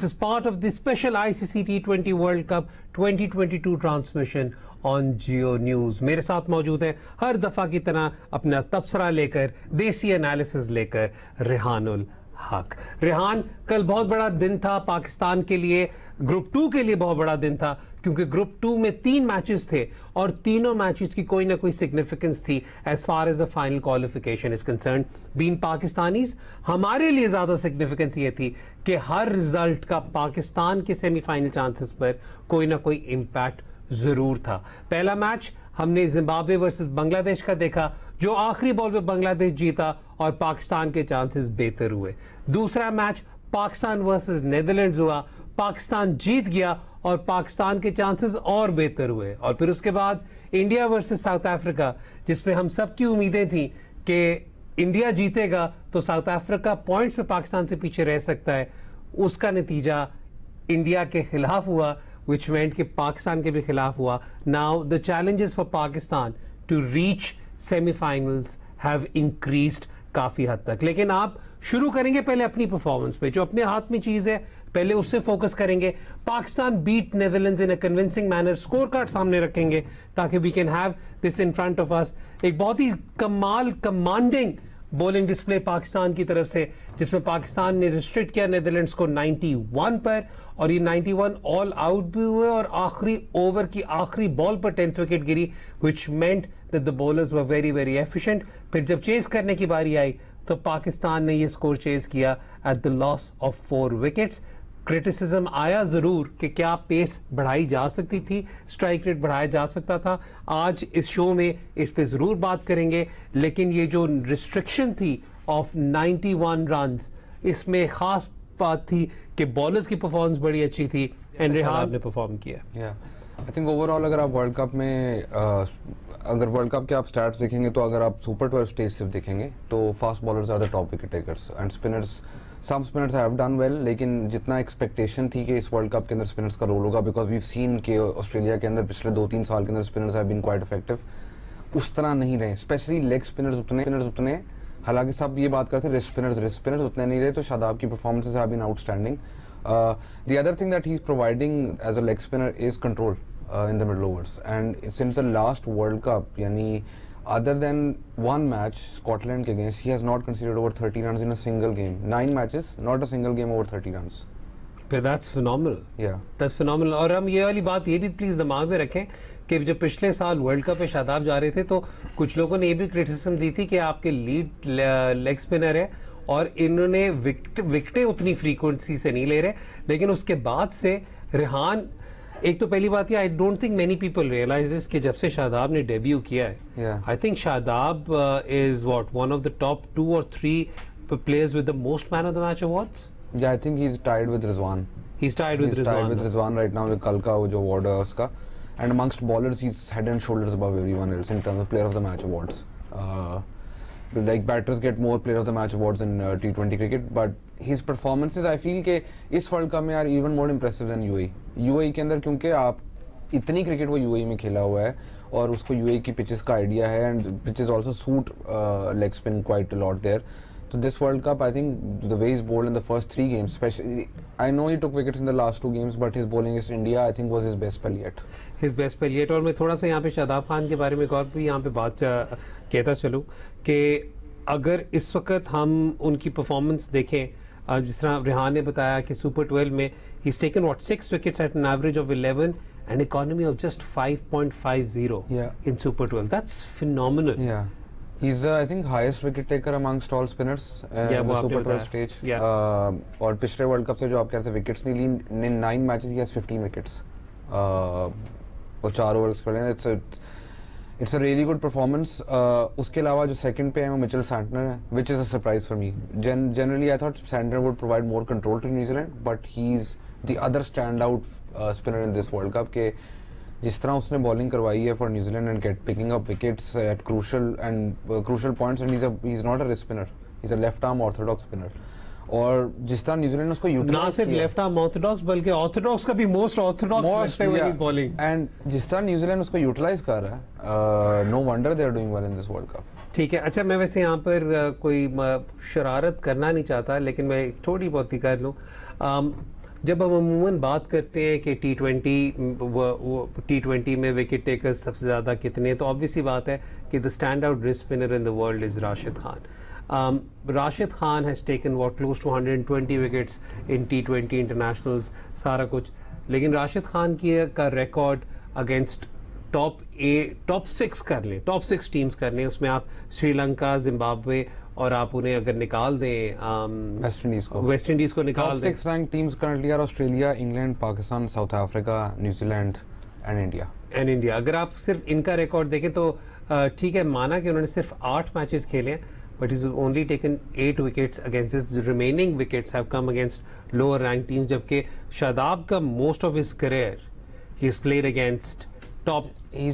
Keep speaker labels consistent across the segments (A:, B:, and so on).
A: This is part of the special ICC T20 World Cup 2022 transmission on Geo News. मेरे साथ मौजूद है हर दफा की तरह अपना तबसरा लेकर, देसी एनालिसिस लेकर रेहानुल हक। रेहान, कल बहुत बड़ा दिन था पाकिस्तान के लिए, ग्रुप 2 के लिए बहुत बड़ा दिन था, क्योंकि ग्रुप 2 में 3 मैचेस थे और तीनों मैचेस की कोई ना कोई सिग्निफिकेंस थी as far as the final qualification is concern. Being Pakistanis, हमारे लिए ज्यादा सिग्निफिकेंस ये थी कि हर रिजल्ट का पाकिस्तान के सेमीफाइनल चांसेस पर कोई ना कोई इंपैक्ट जरूर था। पहला मैच हमने जिम्बाब्वे वर्सेस बांग्लादेश का देखा, जो आखिरी बॉल पे बांग्लादेश जीता और पाकिस्तान के चांसेस बेहतर हुए। दूसरा मैच पाकिस्तान वर्सेस नेदरलैंड्स हुआ, पाकिस्तान जीत गया और पाकिस्तान के चांसेस और बेहतर हुए। और फिर उसके बाद इंडिया वर्सेस साउथ अफ्रीका, जिसमें हम सब की उम्मीदें थी कि इंडिया जीतेगा तो साउथ अफ्रीका पॉइंट्स पे पाकिस्तान से पीछे रह सकता है। उसका नतीजा इंडिया के खिलाफ हुआ, which meant कि पाकिस्तान के भी खिलाफ हुआ। Now the challenges for Pakistan to reach semi-finals have increased काफी हद तक। लेकिन आप शुरू करेंगे पहले अपनी परफॉर्मेंस पे, जो अपने हाथ में चीज है पहले उससे फोकस करेंगे। Pakistan beat Netherlands in a convincing manner, score card सामने रखेंगे ताकि we can have this in front of us. एक बहुत ही कमांडिंग बॉलिंग डिस्प्ले पाकिस्तान की तरफ से, जिसमें पाकिस्तान ने रिस्ट्रिक्ट किया नेदरलैंड्स को 91 पर, और ये 91 ऑल आउट भी हुए और आखिरी ओवर की आखिरी बॉल पर 10th wicket Giri, which meant that the bowlers were very very efficient. फिर जब चेस करने की बारी आई तो पाकिस्तान ने ये स्कोर चेस किया at the loss of 4 wickets. Criticism आया जरूर कि क्या पेस बढ़ाई जा सकती थी, स्ट्राइक रेट बढ़ाया जा सकता था। आज इस शो में इस पे जरूर बात करेंगे, लेकिन ये जो रिस्ट्रिक्शन थी ऑफ 91 रन्स, इसमें खास बात थी कि बॉलर्स की परफॉर्मेंस बड़ी अच्छी थी एंड रेहान ने परफॉर्म किया।
B: आई थिंक ओवरऑल अगर आप वर्ल्ड कप में अगर वर्ल्ड कप के आप स्टैट्स देखेंगे, तो अगर आप सुपर 12 स्टेज सिर्फ देखेंगे तो fast bowlers are the top wicket takers and spinners, some spinners have done well, लेकिन जितना एक्सपेक्टेशन थी कि इस वर्ल्ड कप के अंदर स्पिनर्स का रोल होगा, बिकॉज वी सीन कि ऑस्ट्रेलिया के अंदर पिछले 2-3 साल के अंदर spinners have been quite effective, उस तरह नहीं रहे। स्पेशली लेग स्पिनर्स उतने, हालांकि सब ये बात करते रिस्ट स्पिनर्स उतने नहीं रहे। तो शादाब की performances have been outstanding. The other thing that he is providing as a leg spinner is control in the middle overs, and since the last World Cup, yani other than one match Scotland against, he has not conceded over 30 runs in a single game. 9 matches, not a single game over 30 runs.
A: But that's phenomenal.
B: Yeah,
A: that's phenomenal. और हम ये वाली बात ये भी please दिमाग में रखें कि जब पिछले साल वर्ल्ड कप पे शादाब जा रहे थे तो कुछ लोगों ने ये भी क्रिटिसिज्म दी थी कि आपके लीड लेग स्पिनर है और इन्होंने विकेटें उतनी फ्रीक्वेंसी से नहीं ले रहे। लेकिन उसके बाद से रेहान, एक तो पहली बात ये, I don't think many people realises कि जब से शादाब ने डेब्यू किया है, I think Shadab is what one of the top 2 or 3 players with the most man of the match awards.
B: या I think he is tied with Rizwan.
A: He's tied with
B: Rizwan right now, कल का वो जो award है उसका, and amongst bowlers he's head and shoulders above everyone else in terms of player of the match awards. Like batters get more player of the match awards in T20 cricket, but his performances I feel के इस world cup में are even more impressive than UAE के अंदर, क्योंकि आप इतनी cricket वो UAE में खेला हुआ है और उसको UAE की पिचेस का आइडिया है, and pitches also suit leg spin quite a lot there. So this World Cup, I think the way he's bowled in the first 3 games, especially, I know he took wickets in the last 2 games, but his bowling against India, I think, was his best spell yet.
A: His best spell yet. और मैं थोड़ा सा यहाँ पे शादाब खान के बारे में एक और भी यहाँ पे बात कहता चलूँ कि अगर इस वक्त हम उनकी परफॉर्मेंस देखें, जिस तरह रेहान ने बताया कि सुपर 12 में he's taken what 6 wickets at an average of 11 and economy of just 5.50 in Super 12. That's phenomenal.
B: Yeah. He's I think highest wicket taker amongst all spinners in the Super 12 stage. और पिछले world cup से जो आप कह रहे थे wickets नहीं ली, in 9 matches he has 15 wickets. और 4 ओवर्स खेले, it's a really good performance. उसके अलावा जो सेकंड पे है वो मिचेल सैंटनर है, which is a surprise for me. Generally I thought Santner would provide more control to New Zealand, but he's the other standout spinner in this World Cup. के जिस तरह उसने बॉलिंग करवाई है for New Zealand and get picking up wickets at crucial points, and he is not a wrist spinner, he is a left arm orthodox spinner. और जिस तरह New Zealand ने उसको यूटिलाइज
A: ना सिर्फ लेफ्ट आर्म ऑर्थोडॉक्स बल्कि ऑर्थोडॉक्स का भी मोस्ट ऑर्थोडॉक्स बॉलिंग,
B: एंड जिस तरह न्यूजीलैंड उसको यूटिलाइज कर रहा है, no wonder they are doing well in this World Cup.
A: ठीक है. अच्छा, मैं वैसे यहाँ पर कोई शरारत करना नहीं चाहता, लेकिन मैं थोड़ी बहुत ही कर लूँ. जब हम अमूमन बात करते हैं कि T20 में विकेट टेकर्स सबसे ज़्यादा कितने, तो ऑब्वियसली बात है कि the stand out wrist spinner in the world is Rashid Khan. Rashid Khan has taken close to 120 wickets in T20 internationals, सारा कुछ. लेकिन राशिद खान का रिकॉर्ड अगेंस्ट टॉप 6 कर लें, टॉप 6 टीम्स कर लें, उसमें आप श्रीलंका, जिम्बाब्वे और आप उन्हें अगर निकाल दें वेस्ट इंडीज को निकाल दें.
B: Top 6 ranked teams currently are Australia, England, Pakistan, South Africa, New Zealand and India.
A: अगर आप सिर्फ इनका रिकॉर्ड देखें तो ठीक है, माना कि उन्होंने सिर्फ 8 मैचेस खेले हैं, but he's only taken 8 wickets against his remaining wickets have come against lower ranked teams, जबकि शादाब का most of his career he's played against top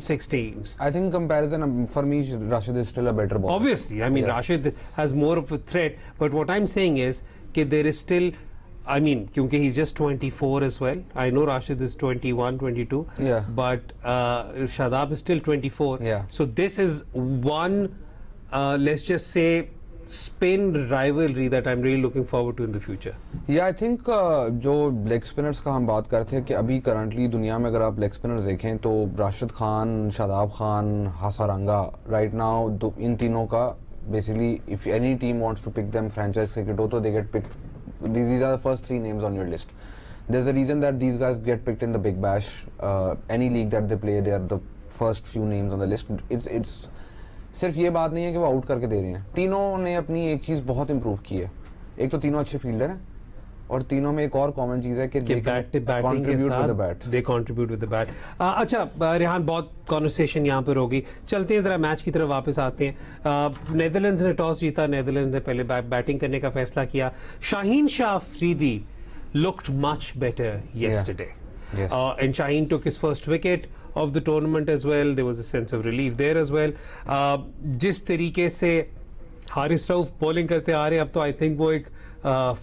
A: 6 teams.
B: I think comparison for me, Rashid is still a better bowler.
A: Obviously, I mean, Rashid has more of a threat, but what I'm saying is that there is still, I mean, क्योंकि he's just 24 as well. I know Rashid is 21, 22,
B: Yeah.
A: but Shadab is still 24.
B: Yeah.
A: So this is one, let's just say, spin rivalry that I'm really looking forward to in the future.
B: Yeah, I think जो leg spinners का हम बात करते हैं कि अभी currently दुनिया में अगर आप लेग स्पिनर्स देखें तो राशिद खान, शादाब खान, हासारंगा, राइट नाउ इन तीनों का basically if any team wants to pick them franchise cricket हो तो they get picked. These are the first 3 names on your list. There's a reason that these guys get picked in the Big Bash. Any league that they play, they are the first few names on the list. It's सिर्फ ये बात नहीं है कि वो out करके दे रहे हैं. तीनों ने अपनी एक चीज़ बहुत इंप्रूव की है. एक तो तीनों अच्छे फील्डर हैं और तीनों में एक और कॉमन चीज़ है कि
A: they contribute with the bat. अच्छा रेहान, बहुत कॉन्वर्सेशन यहाँ पर होगी, चलते हैं ज़रा मैच की तरफ वापस आते हैं. नेदरलैंड्स ने टॉस जीता, नेदरलैंड्स ने पहले बैटिंग करने का फैसला किया. Shaheen Shah Afridi looked much better yesterday.
B: Yes.
A: And Shaheen took his first wicket of the tournament as well. There was a sense of relief there as well. जिस तरीके से हारिस रऊफ बॉलिंग करते आ रहे हैं, अब तो आई थिंक वो एक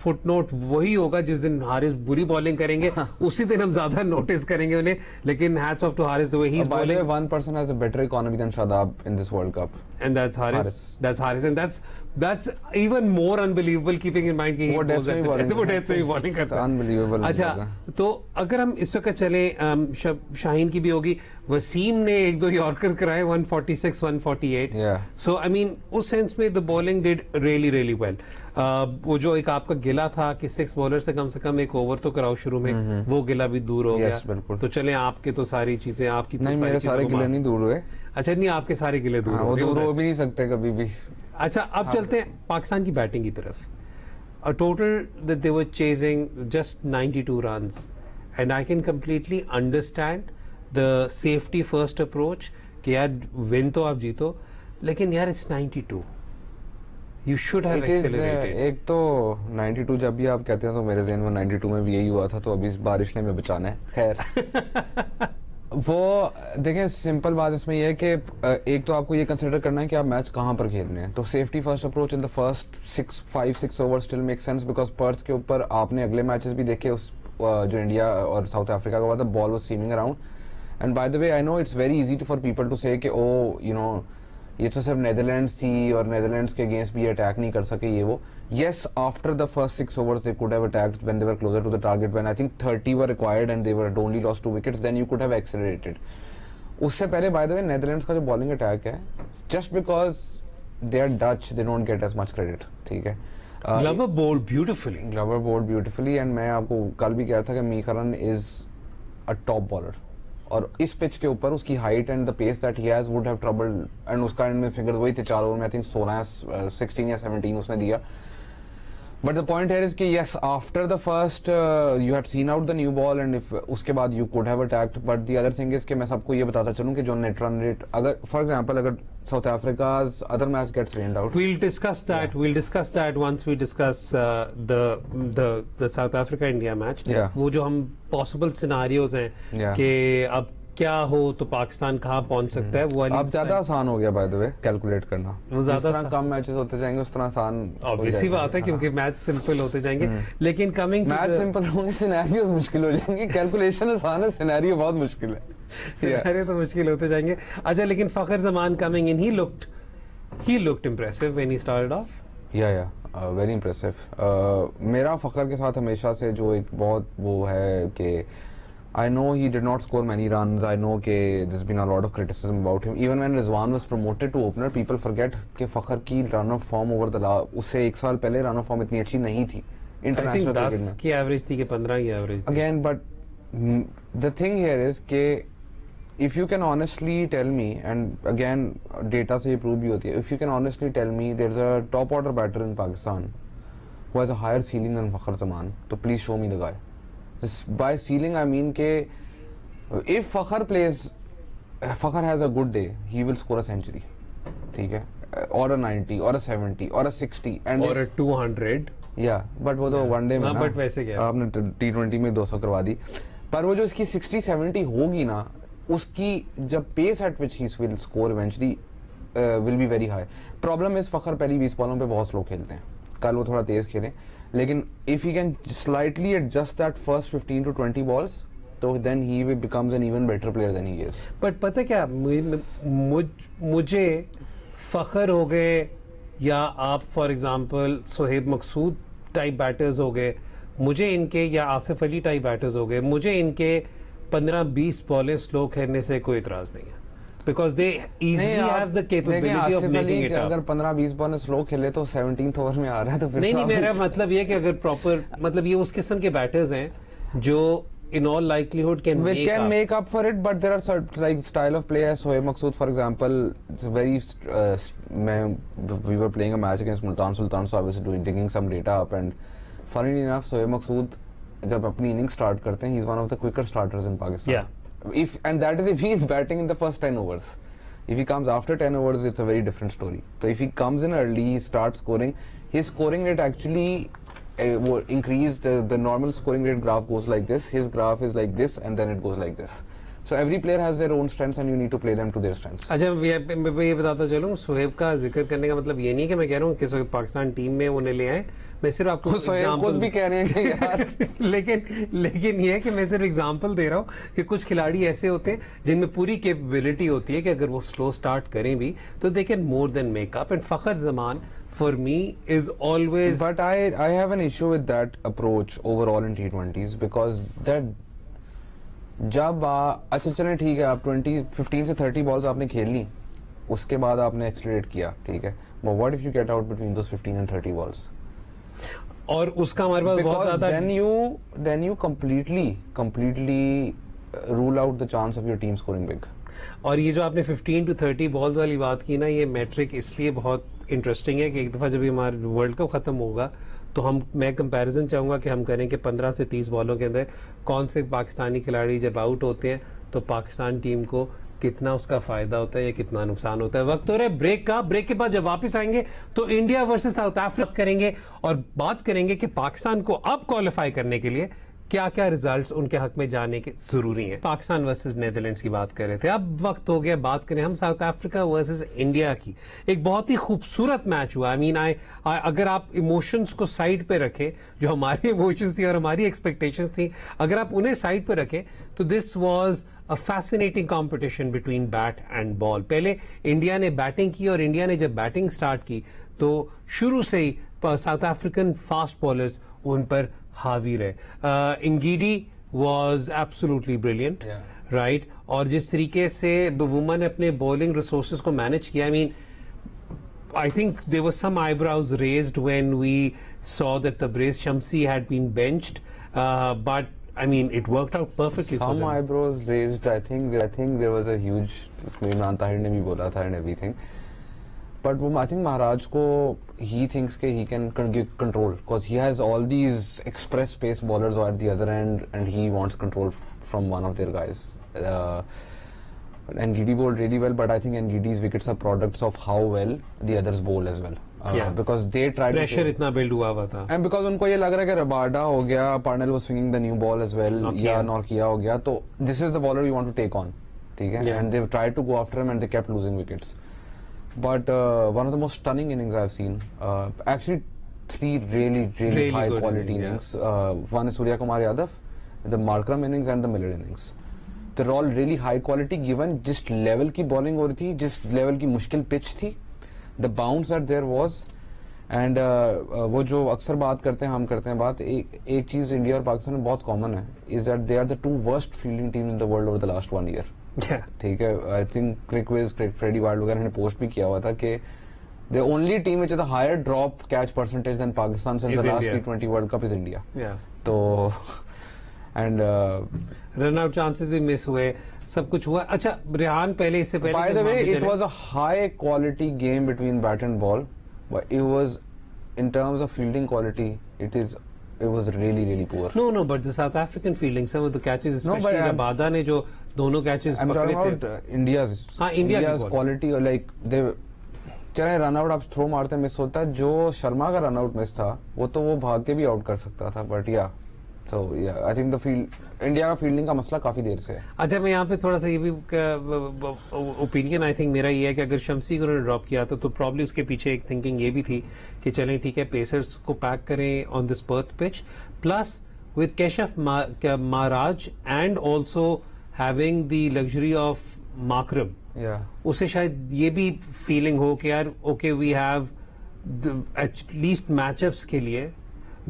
A: फुटनोट वही होगा जिस दिन हारिस बुरी बॉलिंग करेंगे उसी दिन हम ज्यादा नोटिस करेंगे उन्हें. लेकिन hats off to Haris, the way he is bowling.
B: One person has a better economy than Shadab in this World Cup.
A: And that's Haris. That's Haris, and that's even more unbelievable, keeping in mind कि
B: वो death में ही
A: bowling करता है.
B: Unbelievable.
A: अच्छा, तो अगर हम इस वक्त चले, शाहीन की भी होगी, वसीम ने 1-2 यॉर्कर कराए, 146, 148.
B: Yeah.
A: So I mean, उस सेंस में the bowling did really well. वो जो एक आपका गिला था कि 6 बॉलर से कम एक ओवर तो कराओ शुरू में, वो गिला भी दूर हो गया.
B: बिल्कुल.
A: तो चले, आपके तो सारी चीजें, आपकी
B: नहीं, मेरे सारे गिले नहीं दूर हुए.
A: अच्छा, नहीं, आपके सारे गिले दूर
B: वो दूर हो भी नहीं सकते कभी भी.
A: अच्छा, अब चलते हैं पाकिस्तान की बैटिंग की तरफ. A total that they were chasing just 92 runs, and I can completely understand the safety first approach कि यार win तो आप जीतो, लेकिन यार it's 92. You should have accelerated.
B: एक तो 92 जब भी आप कहते हैं तो मेरे ज़हन में 92 में भी यही हुआ था, तो अभी इस बारिश ने हमें बचाना है. खैर वो देखें, सिंपल बात इसमें यह है कि एक तो आपको ये कंसिडर करना है कि आप मैच कहाँ पर खेल रहे हैं. तो safety first approach in the first 5-6 over still make sense, because Perth के ऊपर आपने अगले मैचेस भी देखे, उस जो इंडिया और साउथ अफ्रीका का हुआ था, ball was seeming around. And by the way I know it's very easy for people to say कि ओ यू नो ये तो सिर्फ नेदरलैंड्स थी और नेदरलैंड्स के अगेंस्ट भी अटैक नहीं कर सके ये वो. Yes, after the first 6 overs they could have attacked when they were closer to the target, when I think 30 were required and they were only lost 2 wickets, then you could have accelerated. उससे पहले by the way Netherlands का जो bowling attack है, just because they are Dutch they don't get as much credit. ठीक है.
A: Glover bowled beautifully.
B: Glover bowled beautifully and मैं आपको कल भी कहा था कि मीकरन is a top bowler. और इस पिच के ऊपर उसकी height and the pace that he has would have troubled, and उसका एंड में फिगर वही थे 4 ओवर में, आई थिंक 16 या 17 उसने दिया. But the point here is कि yes, after the first you had seen out the new ball and if उसके बाद you could have attacked. But the other thing is कि मैं सबको ये बताता चलूं कि जो नेट रन रेट, अगर फॉर एग्जांपल अगर south Africa's other match gets rained out,
A: we'll discuss that. Yeah. We'll discuss that once we discuss the South Africa India match.
B: Yeah.
A: वो जो हम possible scenarios हैं कि अब क्या हो तो पाकिस्तान कहाँ पहुंच सकता है, वो वाली
B: अब ज्यादा आसान हो गया बाय द वे कैलकुलेट करना.
A: वो ज्यादा
B: कम मैचेस होते जाएंगे उस तरह आसान
A: ऑब्वियसली बात है, क्योंकि मैच सिंपल होते जाएंगे. लेकिन कमिंग
B: मैच सिंपल होंगे, सिनेरियोस मुश्किल हो जाएंगे. कैलकुलेशन आसान है, सिनेरियो बहुत मुश्किल है.
A: सिनेरियो तो मुश्किल होते जाएंगे. अच्छा, लेकिन Fakhar Zaman coming in, he looked impressive when he started off.
B: Yeah. Very impressive. मेरा फ़खर के साथ हमेशा से जो एक बहुत वो है कि I know he did not score many runs. I know कि there's been a lot of criticism about him. Even when Rizwan was promoted to opener, people forget कि फ़खर की run of form over the उससे एक साल पहले run of form इतनी अच्छी नहीं थी
A: I
B: international
A: think
B: cricket
A: 10
B: में।
A: की एवरेज थी कि 15 की एवरेज थी।
B: Again, but the thing here is कि if you can honestly tell me, and again data से ये prove भी होती है, if you can honestly tell me there's a top order batter in Pakistan who has a higher ceiling than Fakhar Zaman, तो please show me the guy. Just by ceiling I mean कि if Fakhar has a good day, he will score a century, ठीक है, or a 90 or a 70 or a 60 and
A: और 200
B: या but वो तो one day में
A: हाँ,
B: ना,
A: but वैसे क्या है?
B: आपने T20 में 200 करवा दी, पर वो जो इसकी 60-70 होगी ना, उसकी जब pace at which he will score eventually will be very high. Problem is Fakhar पहली 20 बॉलों पे बहुत स्लो खेलते हैं, कल वो थोड़ा तेज खेले, लेकिन if he can slightly adjust that first 15 to 20 balls, तो then he becomes an even better player than he is.
A: But पता क्या, मुझे फ़खर हो गए या आप for example Sohaib Maqsood type batters हो गए, मुझे इनके या आसिफ अली टाइप बैटर्स हो गए, मुझे इनके 15-20 बॉलें स्लो खेलने से कोई इतराज नहीं है, because they easily have the capability of making it up.
B: अगर 15-20 बॉल स्लो खेले तो 17th ओवर में आ रहा है तो फिर
A: नहीं
B: तो
A: नहीं, मेरा मतलब ये कि अगर प्रॉपर, मतलब ये उस किस्म के बैटर्स हैं जो in all likelihood can
B: we
A: make
B: can
A: up.
B: make up for it, but there are certain like style of play as Sohaib Maqsood for example, it's very we were playing a match against Multan Sultan, so I was digging some data up, and funny enough Sohaib Maqsood जब अपनी inning start करते हैं, he is one of the quicker starters in Pakistan.
A: Yeah.
B: And that is if he is batting in the first 10 overs. If he comes after 10 overs, it's a very different story. So if he comes in early, he starts scoring, his scoring rate actually increased. The normal scoring rate graph goes like this, his graph is like this, and then it goes like this. So every player has their own strengths and you need to play them to their strengths.
A: अच्छा, मैं ये बताता चलूँ, सोहेब का जिक्र करने का मतलब ये नहीं कि मैं कह रहा हूँ कि सोहेब पाकिस्तान टीम में उन्हें ले आए, मैं सिर्फ आपको
B: सोहेब खुद भी कह रहे हैं कि यार
A: लेकिन ये है कि मैं सिर्फ एग्जांपल दे रहा हूँ कि कुछ खिलाड़ी ऐसे होते हैं जिनमें पूरी कैपेबिलिटी होती है कि अगर वो स्लो स्टार्ट करें भी तो they can more than make up, and Fakhar Zaman for me is always,
B: but I have an issue with that approach overall in T20s because that जब अच्छा चलें ठीक है, आप 15 से 30 बॉल्स आपने खेल ली, उसके बाद आपने एक्सलेरेट किया, ठीक है, but what if you get out between those 15 and 30 balls?
A: और उसका हमारे पास बहुत ज्यादा,
B: then you completely rule out the chance of your team scoring big.
A: और ये जो आपने 15 to 30 बॉल्स वाली बात की ना, ये मैट्रिक इसलिए बहुत इंटरेस्टिंग है कि एक दफ़ा जब हमारा वर्ल्ड कप ख़त्म होगा तो मैं कंपैरिजन चाहूँगा कि हम करें कि 15 से 30 बॉलों के अंदर कौन से पाकिस्तानी खिलाड़ी जब आउट होते हैं तो पाकिस्तान टीम को कितना उसका फ़ायदा होता है या कितना नुकसान होता है। वक्त हो रहा है ब्रेक का, ब्रेक के बाद जब वापस आएंगे तो इंडिया वर्सेस साउथ अफ्रीका करेंगे और बात करेंगे कि पाकिस्तान को अब क्वालिफाई करने के लिए क्या क्या रिजल्ट्स उनके हक में जाने के जरूरी हैं। पाकिस्तान वर्सेस नेदरलैंड्स की बात कर रहे थे, अब वक्त हो गया बात करें हम साउथ अफ्रीका वर्सेस इंडिया की। एक बहुत ही खूबसूरत मैच हुआ। आई मीन अगर आप इमोशंस को साइड पे रखें, जो हमारी इमोशंस थी और हमारी एक्सपेक्टेशंस थी, अगर आप उन्हें साइड पे रखें तो this was a fascinating competition between bat and ball. पहले इंडिया ने बैटिंग की और इंडिया ने जब बैटिंग स्टार्ट की तो शुरू से ही साउथ अफ्रीकन फास्ट बॉलर्स उन पर हावी रहे। इंगीडी वॉज एब्सोल्युटली ब्रिलियंट, राइट, और जिस तरीके से वुमन ने अपने बॉलिंग रिसोर्सेज को मैनेज किया, I mean I think there was some eyebrows raised when we saw that Tabriz Shamsi had been benched, but I mean it worked out perfectly for them.
B: Some eyebrows raised. I think there was a huge. Imran Tahir ने भी बोला था and everything. But I think Maharaj ko he thinks that he can give control because he has all these express pace bowlers at the other end and he wants control from one of their guys. NGD bowled really well, but I think NGD's wickets are products of how well the others bowl as well. Because they tried
A: pressure इतना build हुआ था
B: and because उनको ये लग रहा है कि Rabada हो गया, Parnell was swinging the new ball as well, या नॉर्किया हो गया, तो this is the bowler we want to take on, ठीक है, and they tried to go after him and they kept losing wickets. But one of the most stunning innings I've seen, actually 3 really high quality innings. One is Surya Kumar Yadav, the Markram innings and the Miller innings. They're all really high quality given जिस level की bowling हो रही थी, जिस level की मुश्किल pitch थी, the bounce that there was, and वो जो अक्सर बात करते हैं, हम करते हैं बात, एक चीज इंडिया और पाकिस्तान में बहुत कॉमन है, is that they are the 2 worst fielding team in the world over the last 1 year. ठीक है, I think CricViz, Freddie Ward वगैरह ने पोस्ट भी किया हुआ था कि the only team which is a higher drop catch percentage than Pakistan since the last T20 World Cup is India. तो एंड
A: रन आउट चांसेस भी मिस हुए, सब कुछ हुआ. अच्छा रेहान, पहले इससे पहले
B: bye the way it was a high quality game between bat and ball, but it was in terms of fielding quality, it was really poor.
A: No, but the South African fielding, some of the catches, especially Rabada ने जो दोनों catches
B: I'm
A: पकड़े
B: talking
A: थे.
B: about India's
A: India's
B: quality, or like they चाहे run out आप throw मारते miss होता है, जो शर्मा का रन आउट मिस था वो तो वो भाग के भी आउट कर सकता था, बट या सो या I think the field India का फील्डिंग का मसला काफी देर से है.
A: अच्छा, मैं यहाँ पे थोड़ा सा ये भी ओपिनियन आई थिंक मेरा ये है कि अगर शम्सी को उन्होंने ड्रॉप किया था तो प्रॉब्ली उसके पीछे एक थिंकिंग ये भी थी कि चलें ठीक है, पेसर्स को पैक करें on this Perth pitch, plus with Keshav Maharaj and also having the luxury of Markram, उसे शायद ये भी फीलिंग हो कि यार okay we have at least matchups के लिए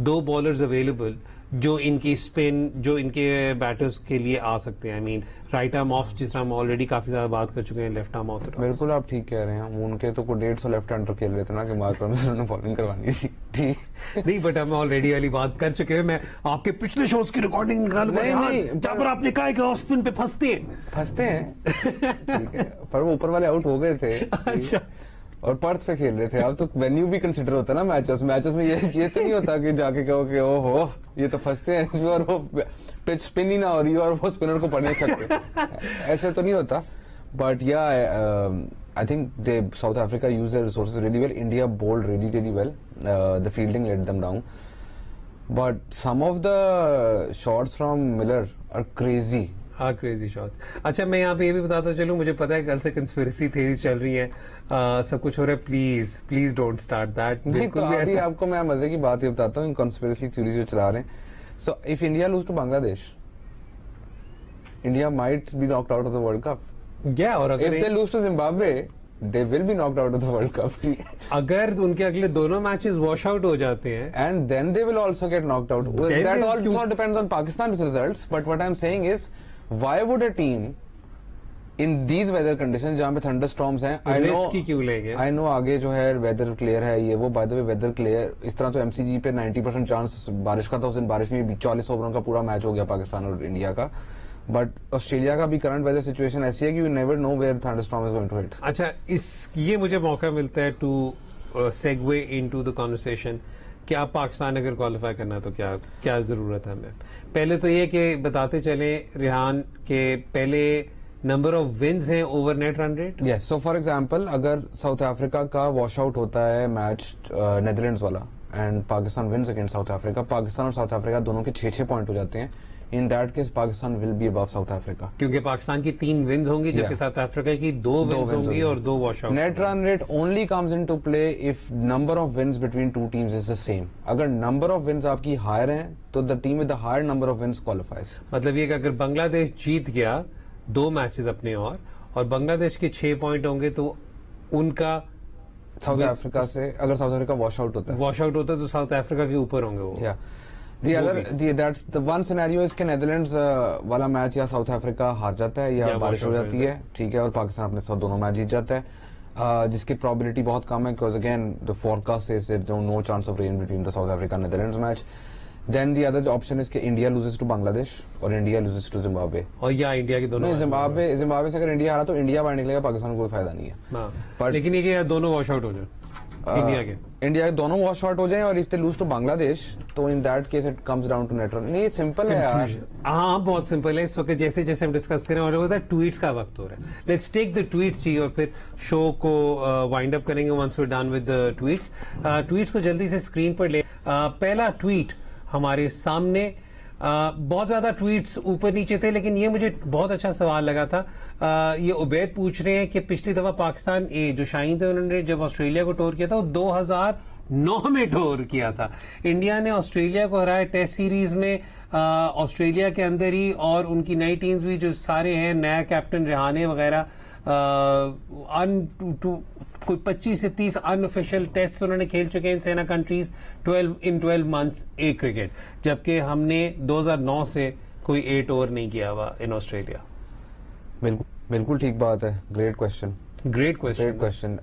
A: 2 बॉलर्स अवेलेबल जो इनकी स्पिन, जो इनके बैटर्स के लिए आ सकते हैं. I mean right arm of, जिस तरह हम ऑलरेडी काफी ज्यादा बात कर चुके हैं, लेफ्ट आर्म ऑफ.
B: बिल्कुल आप ठीक कह रहे हैं, उनके तो कोई 150 लेफ्ट हैंडर खेल रहे थे ना कि मार्करम से उन्होंने बॉलिंग करवानी थी. ठीक
A: नहीं, बट हम ऑलरेडी वाली बात कर चुके हैं. मैं आपके पिछले शोज की रिकॉर्डिंग निकालूंगा जहां पर आपने कहा कि ऑफ स्पिन पे फंसते हैं.
B: ठीक है, पर वो ऊपर वाले आउट हो गए थे.
A: अच्छा,
B: और पर्थ पे खेल रहे थे. अब तो वेन्यू भी कंसिडर होता है ना मैचेस में. ये तो नहीं होता कि जाके कहो कि ओहो ये तो फंसते हैं इसमें और वो पिच स्पिन ही ना हो रही है और वो स्पिनर को पढ़ने सकते. ऐसे तो नहीं होता. But yeah I think they South Africa use their resources really well. India bowled really well. The fielding let them down, but some of the shots from Miller are crazy.
A: हाँ, crazy shot. अच्छा, मैं यहाँ पे ये भी बताता चलूं, मुझे पता है कल से कंस्पिरेसी थ्योरीज चल रही है, सब कुछ हो रहा है. Please don't start that.
B: नहीं तो अभी आपको मैं मजे की बात ये बताता हूँ, कंस्पिरेसी थ्योरीज जो चला रहे हैं. So if India lose to Bangladesh, India might be knocked out of the World Cup.
A: और अगर
B: if they lose to Zimbabwe, they will be knocked out of the World Cup.
A: अगर उनके अगले दोनों मैचेस वॉश आउट हो जाते हैं,
B: and then they will also get knocked out. That also depends on Pakistan's results. But what I'm saying is, why would a team in these weather conditions जहाँ पे thunderstorms हैं, I know आगे जो है weather clear है, ये वो by the way weather clear, इस तरह तो MCG पे 90% चांस बारिश का था. उस दिन बारिश में 40 ओवरों का पूरा मैच हो गया पाकिस्तान और इंडिया का. बट ऑस्ट्रेलिया का भी करंट वेदर सिचुएशन ऐसी है कि you never know where thunderstorm is going to hit.
A: अच्छा, ये मुझे मौका मिलता है to segue into the conversation कि आप पाकिस्तान अगर क्वालिफाई करना है तो क्या जरूरत है हमें. पहले तो ये कि बताते चले रेहान के पहले नंबर ऑफ विन्स हैं over net run rate.
B: Yes, so for example अगर साउथ अफ्रीका का वॉश आउट होता है मैच नेदरलैंड्स वाला and Pakistan wins against south Africa, Pakistan और साउथ अफ्रीका दोनों के 6-6 पॉइंट हो जाते हैं. In that case, Pakistan will be above South Africa.
A: क्योंकि पाकिस्तान की 3 विन्स होंगी, जबकि साउथ अफ्रीका की 2 विन्स होंगी और 2 wash out.
B: Net run rate only comes into play if number of wins between two teams is the same. अगर number of wins आपकी higher हैं, तो the team with the higher number of wins qualifies.
A: मतलब ये कि अगर बांग्लादेश जीत गया 2 matches अपने और बांग्लादेश के 6 पॉइंट होंगे तो उनका
B: साउथ अफ्रीका से, अगर साउथ अफ्रीका वॉश आउट होता
A: है तो साउथ अफ्रीका के ऊपर होंगे वो.
B: that's the one scenario is कि नेदरलैंड्स वाला मैच या साउथ अफ्रीका हार जाता है या बारिश हो जाती है, ठीक है, और पाकिस्तान अपने साथ दोनों मैच जीत जाता है, जिसकी प्रोबेबिलिटी बहुत कम है because again the forecast is no chance of rain between the South Africa Netherlands match. Then the other option is कि इंडिया लूजेस टू बांग्लादेश और इंडिया लूजेस टू जिम्बाब्वे.
A: और या इंडिया के दोनों,
B: जिम्बाब्वे से अगर इंडिया हारा तो इंडिया बाहर निकलेगा, पाकिस्तान को कोई फायदा नहीं है.
A: पर लेकिन ये कि दोनों वॉश आउट हो जाए,
B: इंडिया के दोनों वॉश आउट हो जाएं और if they lose to Bangladesh तो in that case it comes down to net run. नहीं, सिंपल है यार.
A: हाँ, बहुत सिंपल है. इस वक्त जैसे जैसे हम डिस्कस करें और होता है ट्वीट्स का वक्त हो रहा है. लेट्स टेक द ट्वीट्स चाहिए और फिर शो को वाइंड अप करेंगे once we are done with the tweets. Tweets को जल्दी से स्क्रीन पर ले. पहला ट्वीट हमारे सामने. बहुत ज्यादा ट्वीट्स ऊपर नीचे थे, लेकिन ये मुझे बहुत अच्छा सवाल लगा था. ये उबैद पूछ रहे हैं कि पिछली दफा पाकिस्तान जो शाहीन थे उन्होंने जब ऑस्ट्रेलिया को टूर किया था वो 2009 में टूर किया था. इंडिया ने ऑस्ट्रेलिया को हराया टेस्ट सीरीज में ऑस्ट्रेलिया के अंदर ही, और उनकी नई टीम्स भी जो सारे हैं, नया कैप्टन रेहाने वगैरह, कोई 25 से 30 अनऑफिशियल टेस्ट उन्होंने खेल चुके हैं इन सेना कंट्रीज 12 मंथ्स ए क्रिकेट, जबकि हमने 2009 से कोई 8 ओवर नहीं किया हुआ इन ऑस्ट्रेलिया।
B: बिल्कुल ठीक बात है। Great question.
A: Great question.
B: Great question.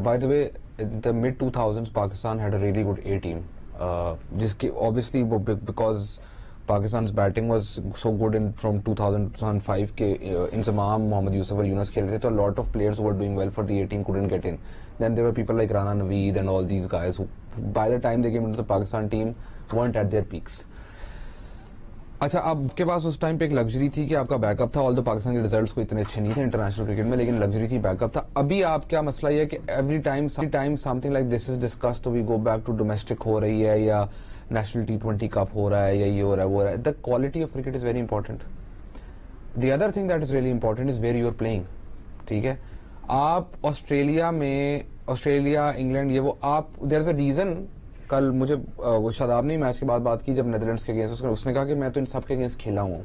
B: By the way, in the mid 2000s, Pakistan had a really good A team. जिसकी obviously because Pakistan's batting was so good in from 2005 के इंजमाम, मोहम्मद यूसुफ और यूनुस खेल रहे थे, तो a lot of players who were doing well for the A team couldn't get in. Then there were people like Rana Naveed and all these guys who, by the time they came into the Pakistan team, weren't at their peaks. अच्छा, आपके पास उस time पे एक luxury थी कि आपका backup था, all the Pakistan के रिजल्ट्स को इतने अच्छे नहीं थे इंटरनेशनल क्रिकेट में, लेकिन लग्जरी थी, बैकअप था। अभी आप क्या मसला ये है कि every time something like this is discussed, तो we go back to domestic हो रही है या नेशनल T20 कप हो रहा है या ये हो रहा है वो हो रहा है। The quality of cricket is very important. The other thing that is really important is where you are playing. ठीक है, आप ऑस्ट्रेलिया में, ऑस्ट्रेलिया इंग्लैंड ये वो, आप देयर इज अ रीजन। कल मुझे वो शादाब ने मैच के बाद बात की जब नेदरलैंड्स के अगेंस्ट, उसने कहा कि मैं तो इन सब के अगेंस्ट खेला हूँ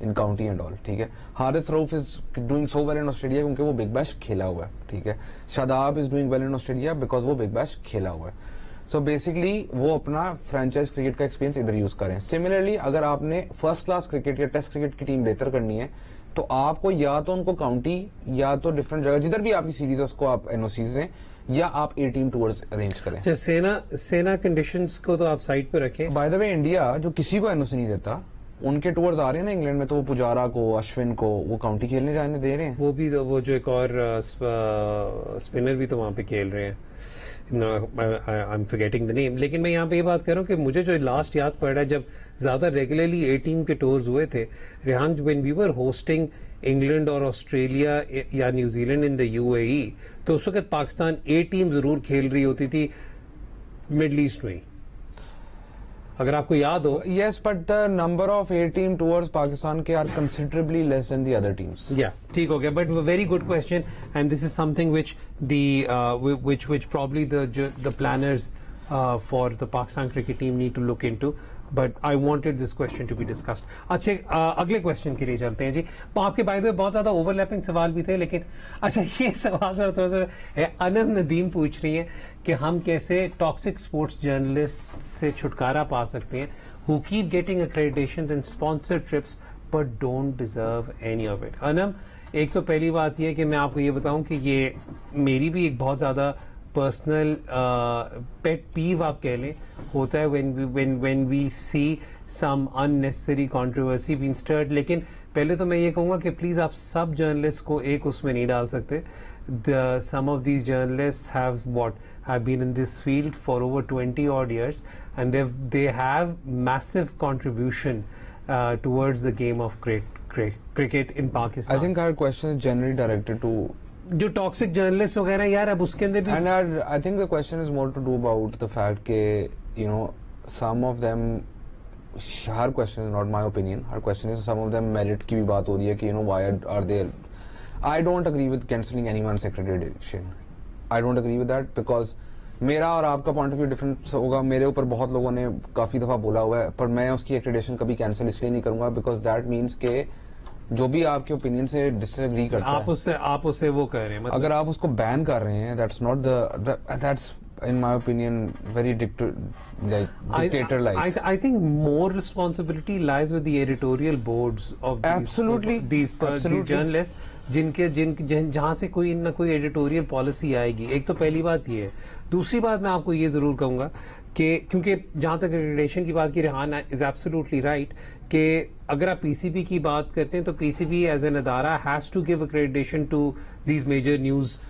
B: इन काउंटी एंड ऑल। ठीक है, Haris Rauf is doing so well in Australia क्योंकि वो बिग बैश खेला हुआ है। ठीक है, Shadab is doing well in Australia because वो बिग बैश खेला हुआ है। सो बेसिकली वो अपना फ्रेंचाइज क्रिकेट का एक्सपीरियंस इधर यूज करें। सिमिलरली अगर आपने फर्स्ट क्लास क्रिकेट या टेस्ट क्रिकेट की टीम बेहतर करनी है तो आपको या तो उनको काउंटी या तो डिफरेंट जगह जिधर भी आपकी सीरीज है उसको आप एनओसीज दें या आप ए टीम टूर्स अरेंज करें।
A: सेना कंडीशंस को तो आप साइड पे रखें।
B: बाय द वे इंडिया जो किसी को एनओसी नहीं देता, उनके टूर्स आ रहे हैं ना इंग्लैंड में, तो वो पुजारा को, अश्विन को वो काउंटी खेलने जाने दे रहे हैं।
A: वो जो एक और स्पिनर भी तो वहां पे खेल रहे हैं, I am forgetting the name. लेकिन मैं यहाँ पे ये बात कर रहा हूँ कि मुझे जो लास्ट याद पड़ रहा है, जब ज्यादा रेगुलरली ए टीम के टूर्स हुए थे Rehan, when we were hosting England और ऑस्ट्रेलिया या न्यूजीलैंड इन द यूएई, तो उस वक्त पाकिस्तान ए टीम जरूर खेल रही होती थी मिडल ईस्ट में, अगर आपको याद हो।
B: Yes, but the number of A team tours Pakistan के are considerably less than the other teams.
A: Yeah, ठीक हो गया, but a very good question, and this is something which which probably the planners for the Pakistan cricket team need to look into. But I wanted this question to be discussed. अच्छा, अगले question के लिए चलते हैं जी। आपके bye the वे बहुत ज्यादा overlapping सवाल भी थे, लेकिन अच्छा ये सवाल थोड़ा सा है। अनम नदीम पूछ रही हैं कि हम कैसे टॉक्सिक स्पोर्ट्स जर्नलिस्ट से छुटकारा पा सकते हैं who keep getting accreditations and sponsored trips but don't deserve any of it. Anam, एक तो पहली बात ये है कि मैं आपको ये बताऊं कि ये मेरी भी एक बहुत ज्यादा पर्सनल पेट पीव आप कह लें होता है when we see some unnecessary controversy being stirred। लेकिन पहले तो मैं ये कहूँगा कि प्लीज आप सब जर्नलिस्ट को एक उसमें नहीं डाल सकते। Some of these journalists have been in this field for over 20 odd years and they have massive contribution towards the game of cricket in Pakistan.
B: I think our question is generally directed to
A: जो toxic journalist वगैरह यार, अब उसके अंदर भी,
B: and I think the question is more to do about the fact के you know some of them, her question is not my opinion, her question is some of them merit की भी बात हो रही है कि you know why are they, I don't agree with cancelling anyone's accreditation. I don't agree with that because मेरा और आपका पॉइंट ऑफ व्यू डिफरेंट होगा। मेरे ऊपर बहुत लोगों ने काफी दफा बोला हुआ है, पर मैं उसकी एक्रेडिटेशन कभी कैंसिल इसलिए नहीं करूंगा बिकॉज दैट मीन्स के जो भी आपके ओपिनियन से डिसएग्री करता है,
A: आप उससे वो कह रहे हैं, मतलब
B: अगर आप उसको बैन कर रहे हैं, that's not that's in my opinion very dictator like.
A: I think more responsibility lies with the editorial boards of these journalists जहां से कोई ना कोई एडिटोरियल पॉलिसी आएगी। एक तो पहली बात ये है। दूसरी बात मैं आपको ये जरूर कहूंगा कि क्योंकि जहां तक एक्रेडिटेशन की बात की, रेहान इज एब्सोल्युटली राइट कि अगर आप पीसीबी की बात करते हैं तो पीसीबी एज एन अदारा has to give accreditation to these major news